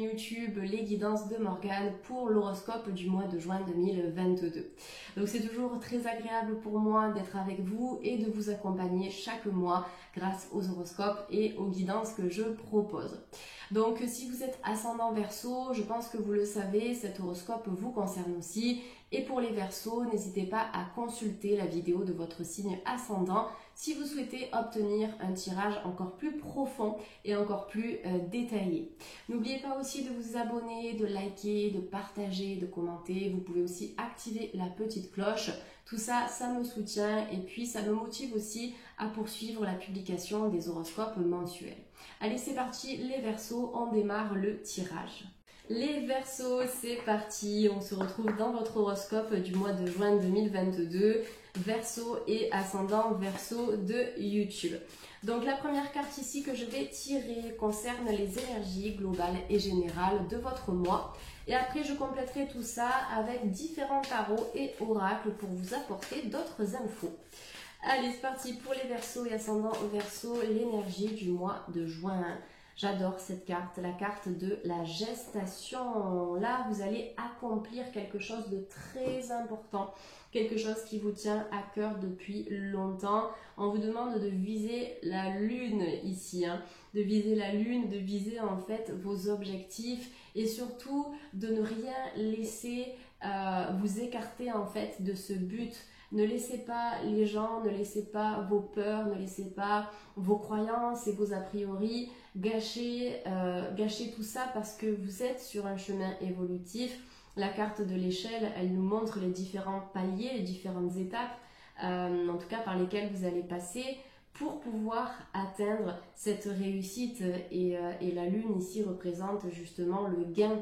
YouTube Les Guidances de Morgane pour l'horoscope du mois de juin 2022. Donc c'est toujours très agréable pour moi d'être avec vous et de vous accompagner chaque mois grâce aux horoscopes et aux guidances que je propose. Donc si vous êtes ascendant Verseau, je pense que vous le savez, cet horoscope vous concerne aussi. Et pour les Verseaux, n'hésitez pas à consulter la vidéo de votre signe ascendant si vous souhaitez obtenir un tirage encore plus profond et encore plus détaillé. N'oubliez pas aussi de vous abonner, de liker, de partager, de commenter. Vous pouvez aussi activer la petite cloche. Tout ça, ça me soutient et puis ça me motive aussi à poursuivre la publication des horoscopes mensuels. Allez, c'est parti, les Verseaux, on démarre le tirage. Les Verseaux, c'est parti, on se retrouve dans votre horoscope du mois de juin 2022, Verseau et ascendant Verseau de YouTube. Donc la première carte ici que je vais tirer concerne les énergies globales et générales de votre mois. Et après je compléterai tout ça avec différents tarots et oracles pour vous apporter d'autres infos. Allez, c'est parti pour les Verseaux et ascendant Verseau, l'énergie du mois de juin. J'adore cette carte, la carte de la gestation. Là, vous allez accomplir quelque chose de très important, quelque chose qui vous tient à cœur depuis longtemps. On vous demande de viser la lune ici, de viser la lune, de viser en fait vos objectifs et surtout de ne rien laisser vous écarter en fait de ce but. Ne laissez pas les gens, ne laissez pas vos peurs, ne laissez pas vos croyances et vos a priori gâcher tout ça parce que vous êtes sur un chemin évolutif. La carte de l'échelle, elle nous montre les différents paliers, les différentes étapes, en tout cas par lesquelles vous allez passer pour pouvoir atteindre cette réussite. Et la lune ici représente justement le gain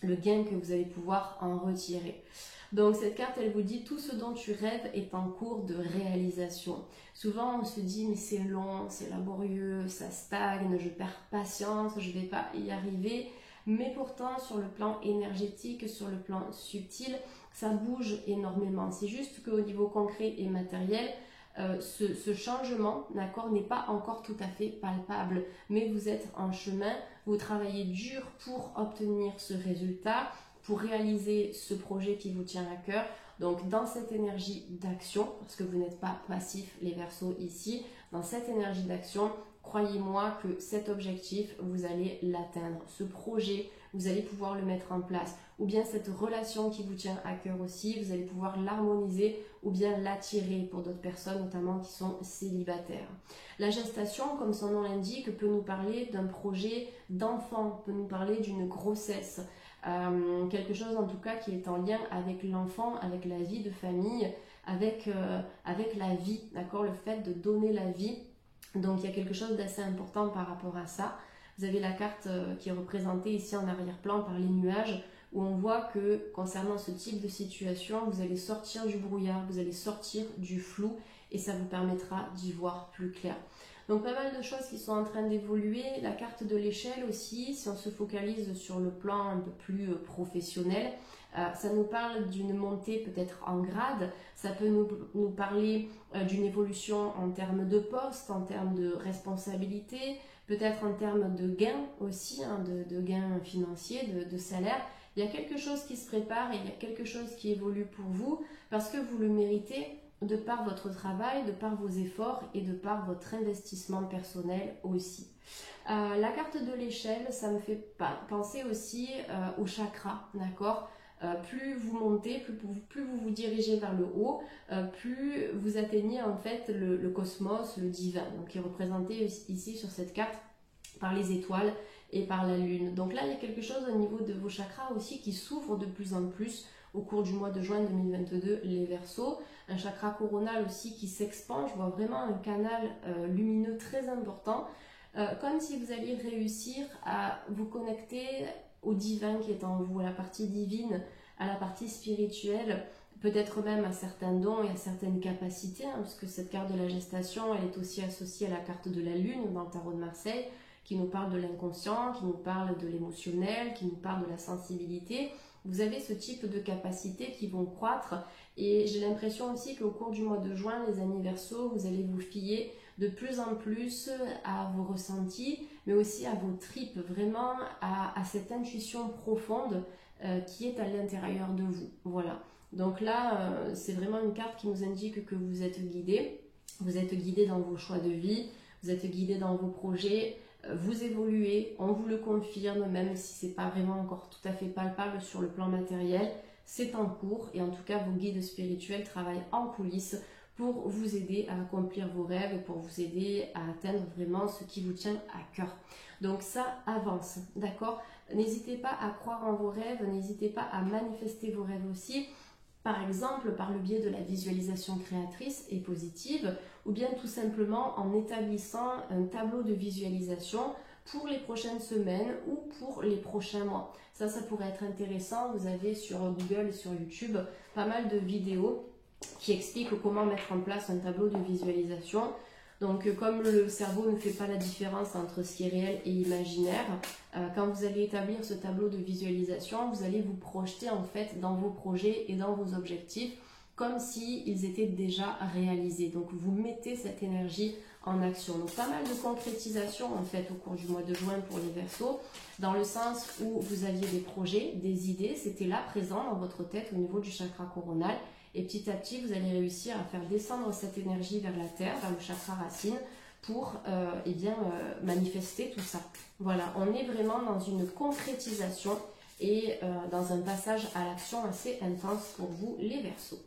que vous allez pouvoir en retirer. Donc cette carte, elle vous dit tout ce dont tu rêves est en cours de réalisation. Souvent on se dit mais c'est long, c'est laborieux, ça stagne, je perds patience, je ne vais pas y arriver. Mais pourtant sur le plan énergétique, sur le plan subtil, ça bouge énormément. C'est juste qu'au niveau concret et matériel, ce changement, d'accord, n'est pas encore tout à fait palpable. Mais vous êtes en chemin, vous travaillez dur pour obtenir ce résultat, pour réaliser ce projet qui vous tient à cœur. Donc dans cette énergie d'action, parce que vous n'êtes pas passif les Verseaux ici, dans cette énergie d'action, croyez-moi que cet objectif, vous allez l'atteindre. Ce projet, vous allez pouvoir le mettre en place. Ou bien cette relation qui vous tient à cœur aussi, vous allez pouvoir l'harmoniser ou bien l'attirer pour d'autres personnes, notamment qui sont célibataires. La gestation, comme son nom l'indique, peut nous parler d'un projet d'enfant, peut nous parler d'une grossesse. Quelque chose en tout cas qui est en lien avec l'enfant, avec la vie de famille, avec la vie, d'accord, le fait de donner la vie. Donc il y a quelque chose d'assez important par rapport à ça. Vous avez la carte qui est représentée ici en arrière-plan par les nuages, où on voit que concernant ce type de situation, vous allez sortir du brouillard, vous allez sortir du flou et ça vous permettra d'y voir plus clair. Donc pas mal de choses qui sont en train d'évoluer. La carte de l'échelle aussi, si on se focalise sur le plan un peu plus professionnel, ça nous parle d'une montée peut-être en grade, ça peut nous parler d'une évolution en termes de poste, en termes de responsabilité, peut-être en termes de gains aussi, de gains financiers, de salaire. Il y a quelque chose qui se prépare et il y a quelque chose qui évolue pour vous parce que vous le méritez, de par votre travail, de par vos efforts et de par votre investissement personnel aussi. La carte de l'échelle, ça me fait penser aussi au chakra, d'accord ? Plus vous montez, plus vous vous dirigez vers le haut, plus vous atteignez en fait le cosmos, le divin, donc qui est représenté ici sur cette carte par les étoiles et par la lune. Donc là, il y a quelque chose au niveau de vos chakras aussi qui s'ouvre de plus en plus au cours du mois de juin 2022, les Verseaux. Un chakra coronal aussi qui s'expand, je vois vraiment un canal lumineux très important, comme si vous alliez réussir à vous connecter au divin qui est en vous, à la partie divine, à la partie spirituelle, peut-être même à certains dons et à certaines capacités, parce que cette carte de la gestation, elle est aussi associée à la carte de la lune dans le tarot de Marseille, qui nous parle de l'inconscient, qui nous parle de l'émotionnel, qui nous parle de la sensibilité. Vous avez ce type de capacités qui vont croître et j'ai l'impression aussi qu'au cours du mois de juin, les amis Verseaux, vous allez vous fier de plus en plus à vos ressentis, mais aussi à vos tripes, vraiment à cette intuition profonde qui est à l'intérieur de vous. Voilà. Donc là, c'est vraiment une carte qui nous indique que vous êtes guidé. Vous êtes guidé dans vos choix de vie, vous êtes guidé dans vos projets, vous évoluez, on vous le confirme, même si ce n'est pas vraiment encore tout à fait palpable sur le plan matériel. C'est en cours et en tout cas, vos guides spirituels travaillent en coulisses pour vous aider à accomplir vos rêves et pour vous aider à atteindre vraiment ce qui vous tient à cœur. Donc ça avance, d'accord? N'hésitez pas à croire en vos rêves, n'hésitez pas à manifester vos rêves aussi. Par exemple, par le biais de la visualisation créatrice et positive, ou bien tout simplement en établissant un tableau de visualisation pour les prochaines semaines ou pour les prochains mois. Ça pourrait être intéressant. Vous avez sur Google et sur YouTube pas mal de vidéos qui expliquent comment mettre en place un tableau de visualisation. Donc comme le cerveau ne fait pas la différence entre ce qui est réel et imaginaire, quand vous allez établir ce tableau de visualisation, vous allez vous projeter en fait dans vos projets et dans vos objectifs comme s'ils étaient déjà réalisés. Donc vous mettez cette énergie en action. Donc pas mal de concrétisation en fait au cours du mois de juin pour les Verseaux, dans le sens où vous aviez des projets, des idées, c'était là présent dans votre tête au niveau du chakra coronal. Et petit à petit, vous allez réussir à faire descendre cette énergie vers la terre, vers le chakra racine, pour manifester tout ça. Voilà, on est vraiment dans une concrétisation et dans un passage à l'action assez intense pour vous, les Verseaux.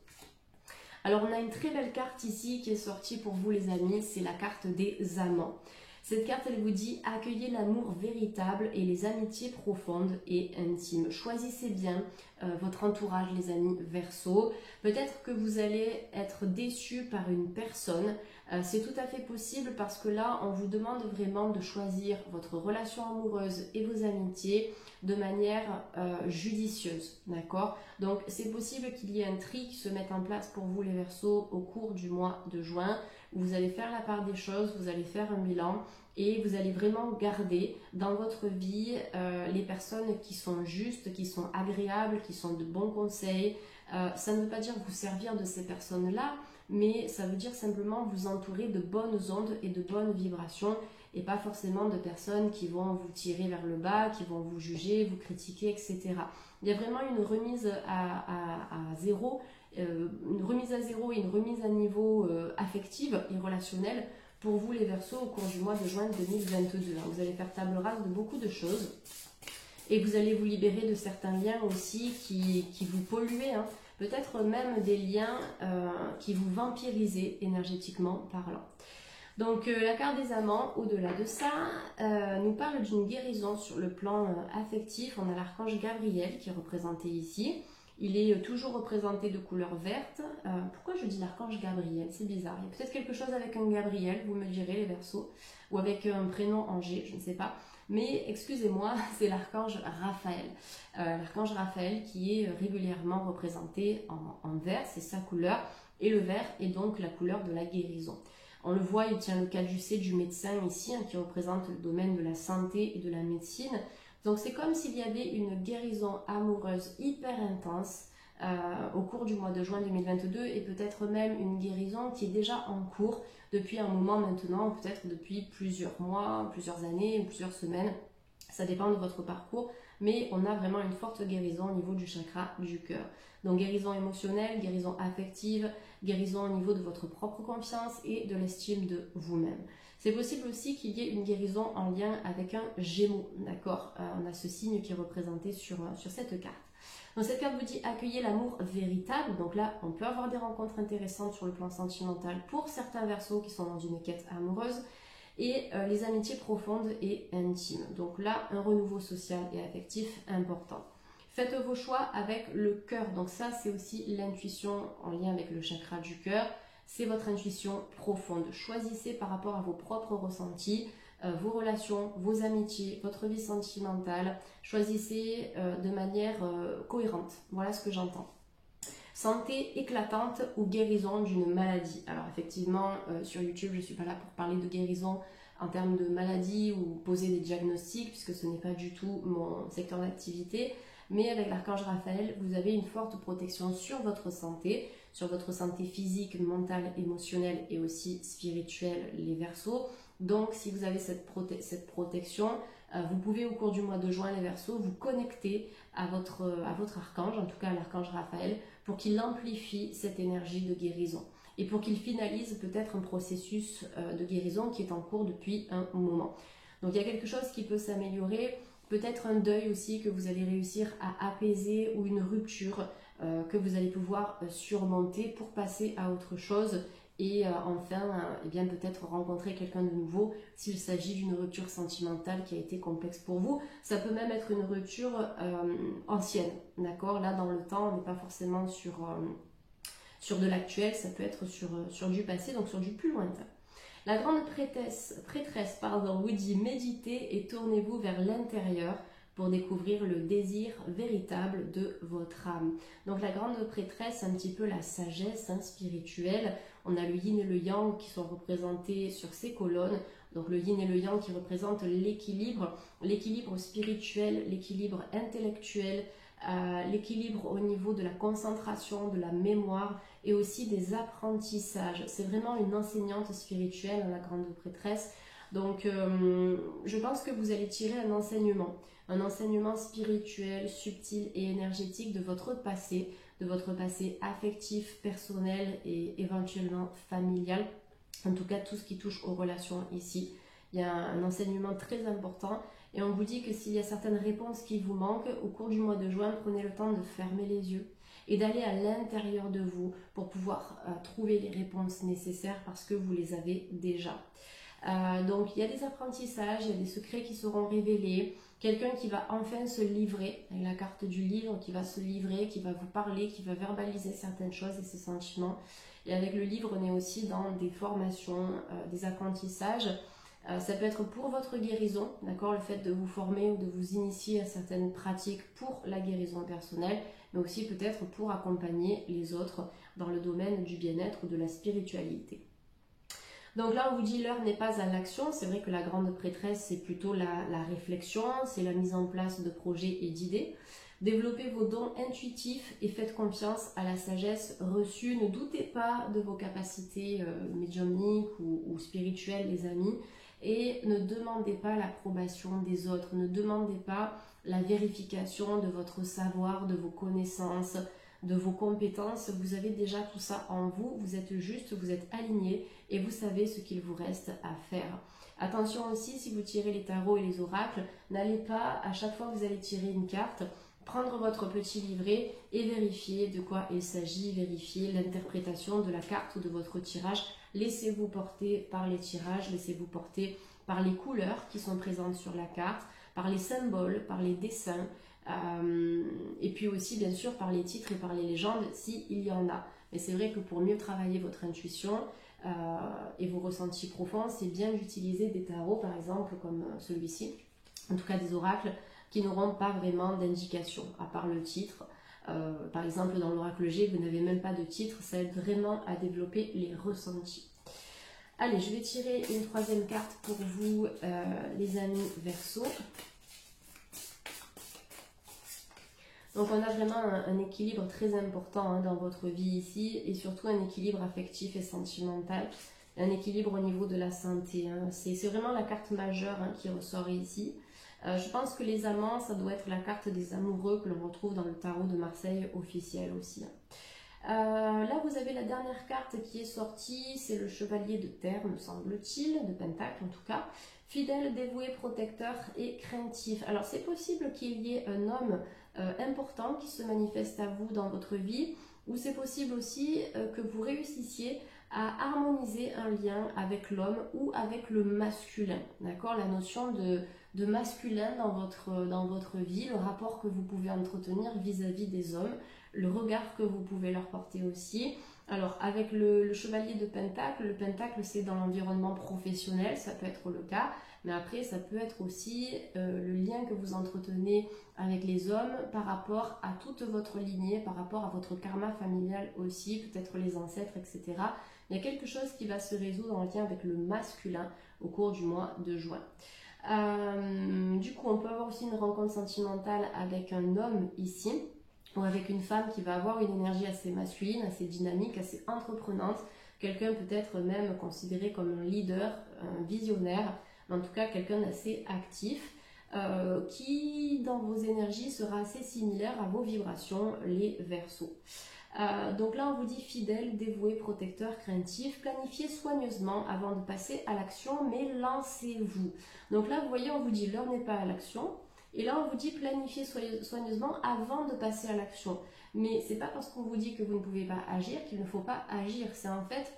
Alors, on a une très belle carte ici qui est sortie pour vous, les amis, c'est la carte des amants. Cette carte, elle vous dit « Accueillez l'amour véritable et les amitiés profondes et intimes ». Choisissez bien votre entourage, les amis Verseaux. Peut-être que vous allez être déçus par une personne. C'est tout à fait possible parce que là, on vous demande vraiment de choisir votre relation amoureuse et vos amitiés de manière judicieuse, d'accord? Donc, c'est possible qu'il y ait un tri qui se mette en place pour vous, les Verseaux, au cours du mois de juin. Vous allez faire la part des choses, vous allez faire un bilan et vous allez vraiment garder dans votre vie les personnes qui sont justes, qui sont agréables, qui sont de bons conseils. Ça ne veut pas dire vous servir de ces personnes-là, mais ça veut dire simplement vous entourer de bonnes ondes et de bonnes vibrations et pas forcément de personnes qui vont vous tirer vers le bas, qui vont vous juger, vous critiquer, etc. Il y a vraiment une remise à zéro, une remise à zéro et une remise à niveau affective et relationnelle pour vous, les Verseaux, au cours du mois de juin 2022. Vous allez faire table rase de beaucoup de choses et vous allez vous libérer de certains liens aussi qui vous polluaient, hein. Peut-être même des liens qui vous vampirisaient énergétiquement parlant. Donc la carte des amants, au-delà de ça, nous parle d'une guérison sur le plan affectif. On a l'archange Gabriel qui est représenté ici. Il est toujours représenté de couleur verte. Pourquoi je dis l'archange Gabriel? C'est bizarre. Il y a peut-être quelque chose avec un Gabriel, vous me direz, les Verseaux, ou avec un prénom en G, je ne sais pas. Mais excusez-moi, c'est l'archange Raphaël. L'archange Raphaël qui est régulièrement représenté en vert, c'est sa couleur. Et le vert est donc la couleur de la guérison. On le voit, il tient le caducée du médecin ici, hein, qui représente le domaine de la santé et de la médecine. Donc c'est comme s'il y avait une guérison amoureuse hyper intense au cours du mois de juin 2022 et peut-être même une guérison qui est déjà en cours depuis un moment maintenant, peut-être depuis plusieurs mois, plusieurs années, plusieurs semaines. Ça dépend de votre parcours, mais on a vraiment une forte guérison au niveau du chakra du cœur. Donc guérison émotionnelle, guérison affective, guérison au niveau de votre propre confiance et de l'estime de vous-même. C'est possible aussi qu'il y ait une guérison en lien avec un Gémeaux, d'accord? On a ce signe qui est représenté sur cette carte. Donc cette carte vous dit accueillez l'amour véritable. Donc là, on peut avoir des rencontres intéressantes sur le plan sentimental pour certains Verseaux qui sont dans une quête amoureuse et les amitiés profondes et intimes. Donc là, un renouveau social et affectif important. Faites vos choix avec le cœur. Donc ça, c'est aussi l'intuition en lien avec le chakra du cœur. C'est votre intuition profonde. Choisissez par rapport à vos propres ressentis, vos relations, vos amitiés, votre vie sentimentale. Choisissez de manière cohérente. Voilà ce que j'entends. Santé éclatante ou guérison d'une maladie. Alors effectivement, sur YouTube, je ne suis pas là pour parler de guérison en termes de maladie ou poser des diagnostics, puisque ce n'est pas du tout mon secteur d'activité. Mais avec l'archange Raphaël, vous avez une forte protection sur votre santé physique, mentale, émotionnelle et aussi spirituelle, les Verseaux. Donc si vous avez cette protection, vous pouvez au cours du mois de juin les Verseaux vous connecter à votre archange, en tout cas à l'archange Raphaël, pour qu'il amplifie cette énergie de guérison et pour qu'il finalise peut-être un processus de guérison qui est en cours depuis un moment. Donc il y a quelque chose qui peut s'améliorer, peut-être un deuil aussi que vous allez réussir à apaiser ou une rupture que vous allez pouvoir surmonter pour passer à autre chose et enfin eh bien peut-être rencontrer quelqu'un de nouveau s'il s'agit d'une rupture sentimentale qui a été complexe pour vous. Ça peut même être une rupture ancienne, d'accord? Là dans le temps on n'est pas forcément sur de l'actuel, ça peut être sur du passé, donc sur du plus lointain. La grande prêtresse vous dit méditez et tournez-vous vers l'intérieur pour découvrir le désir véritable de votre âme. Donc la grande prêtresse, un petit peu la sagesse spirituelle. On a le yin et le yang qui sont représentés sur ces colonnes. Donc le yin et le yang qui représentent l'équilibre spirituel, l'équilibre intellectuel, l'équilibre au niveau de la concentration, de la mémoire et aussi des apprentissages. C'est vraiment une enseignante spirituelle, la grande prêtresse. Donc je pense que vous allez tirer un enseignement spirituel, subtil et énergétique de votre passé affectif, personnel et éventuellement familial. En tout cas, tout ce qui touche aux relations ici. Il y a un enseignement très important et on vous dit que s'il y a certaines réponses qui vous manquent, au cours du mois de juin, prenez le temps de fermer les yeux et d'aller à l'intérieur de vous pour pouvoir trouver les réponses nécessaires parce que vous les avez déjà. Donc il y a des apprentissages, il y a des secrets qui seront révélés, quelqu'un qui va enfin se livrer, avec la carte du livre, qui va se livrer, qui va vous parler, qui va verbaliser certaines choses et ses sentiments. Et avec le livre, on est aussi dans des formations, des apprentissages. Ça peut être pour votre guérison, d'accord, le fait de vous former ou de vous initier à certaines pratiques pour la guérison personnelle, mais aussi peut-être pour accompagner les autres dans le domaine du bien-être ou de la spiritualité. Donc là, on vous dit l'heure n'est pas à l'action. C'est vrai que la grande prêtresse, c'est plutôt la réflexion, c'est la mise en place de projets et d'idées. Développez vos dons intuitifs et faites confiance à la sagesse reçue. Ne doutez pas de vos capacités médiumniques ou spirituelles, les amis. Et ne demandez pas l'approbation des autres. Ne demandez pas la vérification de votre savoir, de vos connaissances, de vos compétences. Vous avez déjà tout ça en vous. Vous êtes juste, vous êtes aligné et vous savez ce qu'il vous reste à faire. Attention aussi, si vous tirez les tarots et les oracles, n'allez pas, à chaque fois que vous allez tirer une carte, prendre votre petit livret et vérifier de quoi il s'agit, vérifier l'interprétation de la carte ou de votre tirage. Laissez-vous porter par les tirages, laissez-vous porter par les couleurs qui sont présentes sur la carte, par les symboles, par les dessins, et puis aussi bien sûr par les titres et par les légendes s'il y en a. Mais c'est vrai que pour mieux travailler votre intuition et vos ressentis profonds, c'est bien d'utiliser des tarots par exemple comme celui-ci, en tout cas des oracles qui n'auront pas vraiment d'indication à part le titre. Par exemple dans l'oracle G, vous n'avez même pas de titre, ça aide vraiment à développer les ressentis. Allez, je vais tirer une troisième carte pour vous les amis Verseaux. Donc on a vraiment un équilibre très important dans votre vie ici et surtout un équilibre affectif et sentimental, un équilibre au niveau de la santé. C'est vraiment la carte majeure qui ressort ici. Je pense que les amants, ça doit être la carte des amoureux que l'on retrouve dans le tarot de Marseille officiel aussi. Là vous avez la dernière carte qui est sortie, c'est le chevalier de terre me semble-t-il, de pentacle en tout cas. Fidèle, dévoué, protecteur et craintif. Alors c'est possible qu'il y ait un homme important qui se manifeste à vous dans votre vie, ou c'est possible aussi que vous réussissiez à harmoniser un lien avec l'homme ou avec le masculin, d'accord, la notion de masculin dans votre vie, le rapport que vous pouvez entretenir vis-à-vis des hommes, le regard que vous pouvez leur porter aussi. Alors avec le chevalier de pentacle, le pentacle c'est dans l'environnement professionnel, ça peut être le cas, mais après ça peut être aussi le lien que vous entretenez avec les hommes par rapport à toute votre lignée, par rapport à votre karma familial aussi, peut-être les ancêtres, etc. Il y a quelque chose qui va se résoudre en lien avec le masculin au cours du mois de juin. Du coup, on peut avoir aussi une rencontre sentimentale avec un homme ici, ou avec une femme qui va avoir une énergie assez masculine, assez dynamique, assez entreprenante, quelqu'un peut-être même considéré comme un leader, un visionnaire, mais en tout cas quelqu'un d'assez actif, qui dans vos énergies sera assez similaire à vos vibrations, les Verseaux. Donc là, on vous dit fidèle, dévoué, protecteur, craintif. Planifiez soigneusement avant de passer à l'action, mais lancez-vous. Donc là, vous voyez, on vous dit l'heure n'est pas à l'action. Et là, on vous dit planifiez soigneusement avant de passer à l'action. Mais c'est pas parce qu'on vous dit que vous ne pouvez pas agir qu'il ne faut pas agir. C'est en fait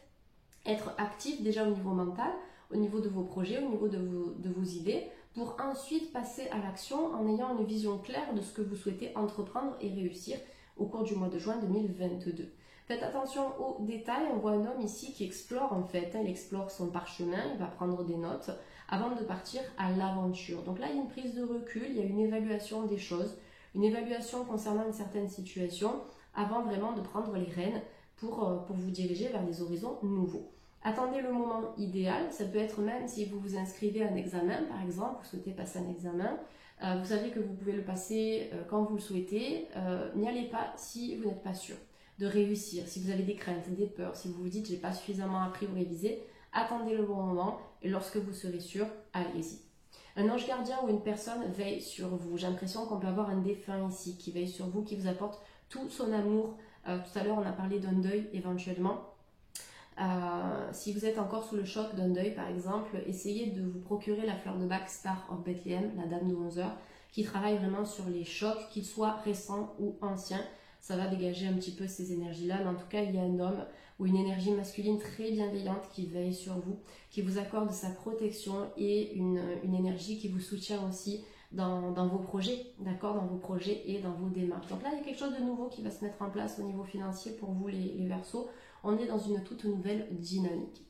être actif déjà au niveau mental, au niveau de vos projets, au niveau de vos idées, pour ensuite passer à l'action en ayant une vision claire de ce que vous souhaitez entreprendre et réussir au cours du mois de juin 2022. Faites attention aux détails, on voit un homme ici qui explore en fait, il explore son parchemin, il va prendre des notes avant de partir à l'aventure. Donc là, il y a une prise de recul, il y a une évaluation des choses, une évaluation concernant une certaine situation avant vraiment de prendre les rênes pour vous diriger vers des horizons nouveaux. Attendez le moment idéal, ça peut être même si vous vous inscrivez à un examen par exemple, vous souhaitez passer un examen, vous savez que vous pouvez le passer quand vous le souhaitez, n'y allez pas si vous n'êtes pas sûr de réussir, si vous avez des craintes, des peurs, si vous vous dites j'ai pas suffisamment appris ou révisé, attendez le bon moment et lorsque vous serez sûr, allez-y. Un ange gardien ou une personne veille sur vous, j'ai l'impression qu'on peut avoir un défunt ici qui veille sur vous, qui vous apporte tout son amour. Tout à l'heure on a parlé d'un deuil éventuellement. Si vous êtes encore sous le choc d'un deuil par exemple, essayez de vous procurer la fleur de Bach Star of Bethlehem, la dame de 11 heures, qui travaille vraiment sur les chocs, qu'ils soient récents ou anciens. Ça va dégager un petit peu ces énergies-là, mais en tout cas il y a un homme ou une énergie masculine très bienveillante qui veille sur vous, qui vous accorde sa protection et une énergie qui vous soutient aussi dans vos projets, d'accord, dans vos projets et dans vos démarches. Donc là il y a quelque chose de nouveau qui va se mettre en place au niveau financier pour vous les Verseaux. On est dans une toute nouvelle dynamique.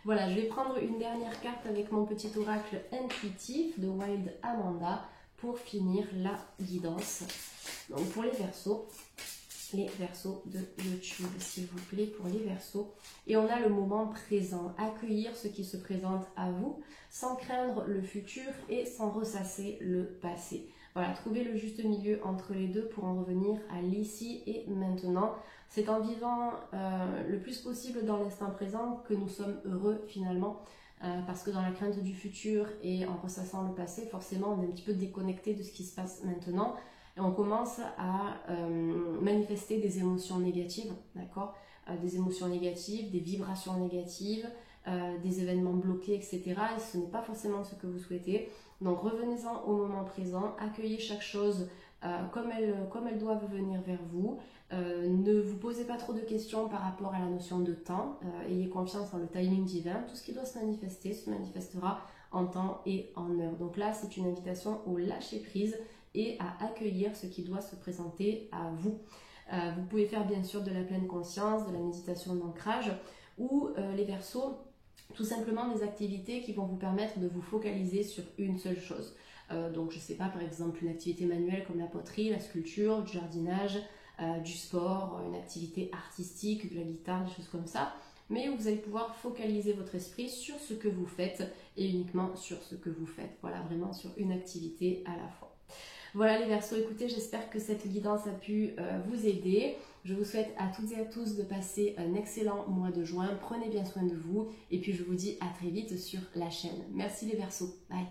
Voilà, je vais prendre une dernière carte avec mon petit oracle intuitif de Wild Amanda pour finir la guidance. Donc pour les Verseaux de YouTube, s'il vous plaît, pour les Verseaux. Et on a le moment présent, accueillir ce qui se présente à vous, sans craindre le futur et sans ressasser le passé. Voilà, trouver le juste milieu entre les deux pour en revenir à l'ici et maintenant. C'est en vivant le plus possible dans l'instant présent que nous sommes heureux finalement, parce que dans la crainte du futur et en ressassant le passé, forcément on est un petit peu déconnecté de ce qui se passe maintenant et on commence à manifester des émotions négatives, d'accord, des émotions négatives, des vibrations négatives, des événements bloqués, etc. Et ce n'est pas forcément ce que vous souhaitez. Donc revenez-en au moment présent, accueillez chaque chose comme elles doivent venir vers vous. Ne vous posez pas trop de questions par rapport à la notion de temps, ayez confiance en le timing divin, tout ce qui doit se manifester se manifestera en temps et en heure. Donc là c'est une invitation au lâcher prise et à accueillir ce qui doit se présenter à vous. Vous pouvez faire bien sûr de la pleine conscience, de la méditation d'ancrage ou les Verseaux, tout simplement des activités qui vont vous permettre de vous focaliser sur une seule chose. Donc je ne sais pas, par exemple une activité manuelle comme la poterie, la sculpture, du jardinage, du sport, une activité artistique, de la guitare, des choses comme ça. Mais vous allez pouvoir focaliser votre esprit sur ce que vous faites et uniquement sur ce que vous faites. Voilà, vraiment sur une activité à la fois. Voilà les Verseaux, écoutez, j'espère que cette guidance a pu vous aider. Je vous souhaite à toutes et à tous de passer un excellent mois de juin. Prenez bien soin de vous et puis je vous dis à très vite sur la chaîne. Merci les Verseaux, bye.